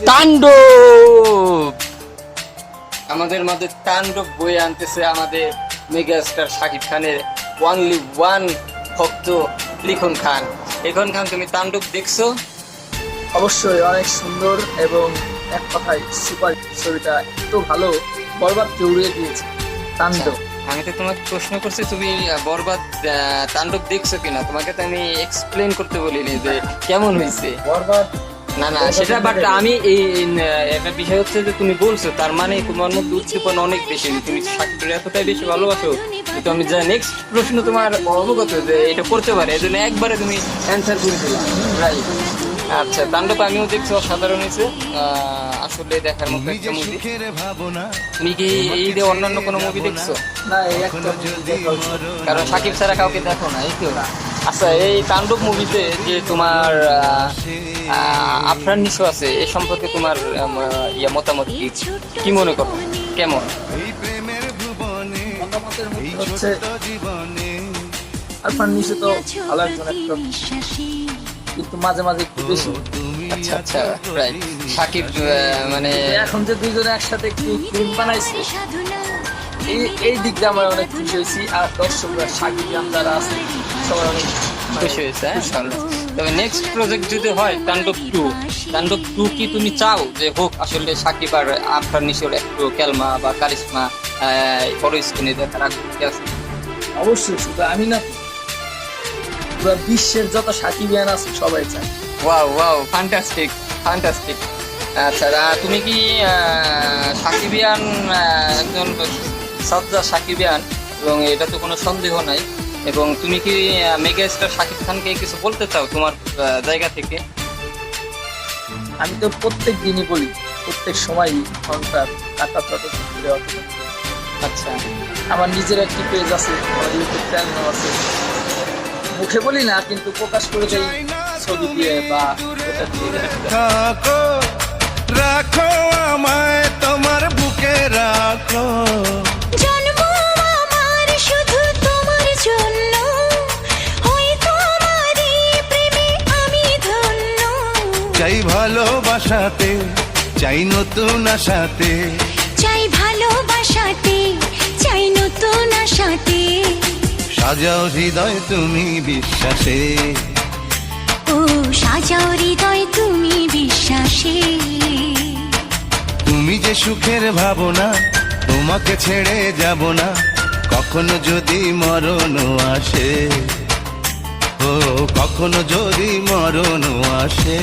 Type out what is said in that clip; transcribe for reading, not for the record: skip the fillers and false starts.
তাণ্ডব আমাদের মাঝে তাণ্ডব বয়ে আনতেছে আমাদের মেগাস্টার শাকিব খানের ওয়ানলি ওয়ান ভক্ত লিখন খান। লিখন খান, তুমি তাণ্ডব দেখছো? অবশ্যই অনেক সুন্দর এবং এক কথায় সুপার। ছবিটা এত ভালো, বরবাদকে উড়িয়ে দিয়েছে তাণ্ডব। আমি তো তোমাকে প্রশ্ন করছি তুমি বরবাদ তাণ্ডব দেখছো কিনা, তোমাকে তো আমি এক্সপ্লেন করতে বলিনি যে কেমন হয়েছে বরবাদ না না সেটা, বাট আমি এই একটা বিষয় হচ্ছে যে তুমি বলছো তার মানে তোমার মধ্যে উদ্দীপনা অনেক বেশি, তুমি শাকিবের এতটাই বেশি ভালোবাসো। তো আমি যা নেক্সট প্রশ্ন তোমার অবগত যে এটা করতে পারে, এই জন্য একবারে তুমি অ্যান্সার করে দিলাম। রাইট, আচ্ছা তাণ্ডব আমিও দেখছি, অসাধারণ হয়েছে, আসলে দেখার মতো একটা মুভি। তুমি কি এই যে অন্যান্য কোনো মুভি দেখছো? না, এই একটা কারণ শাকিব ছাড়া কাউকে দেখো না, এই তো। আচ্ছা, এই তাণ্ডব মুভিতে যে তোমার আফরান নিশো আছে, এ সম্পর্কে তোমার মতামত কি মনে করো, কেমন? মতামতের মধ্যে হচ্ছে আরফান নিশো তো ভালো একজন actor, কিন্তু মাঝে মাঝে একটু বেশি। আচ্ছা আচ্ছা, রাইট। শাকিব মানে এখন যে দুইজনে একসাথে একটু ফিল্ম বানাইছে, এই দিক দিয়ে আমার অনেক খুশি হয়েছি। আর দর্শকরা শাকিব খান যারা আছে সবার অনেক খুশি হয়েছে। তবে নেক্সট প্রজেক্ট যদি হয় তাণ্ডব টু, তাণ্ডব টু কি তুমি চাও যে হোক আসলে শাকিব আর আফরান নিশোর একটু ক্যালমা বা কারিশমা বড় স্ক্রিনে দেখার আগ্রহ আছে? অবশ্যই, শুধু আমি না, পুরো বিশ্বের যত সাকিবিয়ান আছে সবাই চায়। Wow wow, fantastic fantastic. আচ্ছা, তুমি কি সাকিবিয়ান একজন সজ্জা সাকিবিয়ান, এবং এটা তো কোনো সন্দেহ নাই, এবং তুমি কি মেগা স্টার শাকিব খানকে কিছু বলতে চাও তোমার জায়গা থেকে? আমি তো প্রত্যেক দিনই বলি, প্রত্যেক সময়ই ঘন্টার কাটা তত। আচ্ছা, আমার নিজের একটি পেজ আছে, আমার ইউটিউব চ্যানেল আছে, মুখে বলি না কিন্তু প্রকাশ করে যাই ছবি দিয়ে বা এটা দিয়ে। রাখো আমায় তোমার বুকে রাখো, জন্ম আমার শুধু তোমার জন্য, ওই তোমারই প্রেমে আমি ধন্য। চাই ভালোবাসাতে, চাই নতুন আশাতে, চাই ভালোবাসাতে, চাই নতুন আশাতে। সাজাও হৃদয় তুমি বিশ্বাসে, ও সাজাও হৃদয় তুমি বিশ্বাসে। তুমি যে সুখের ভাবনা, তোমাকে ছেড়ে যাব না, কখনো যদি মরণ আসে, ও কখনো যদি মরণ আসে।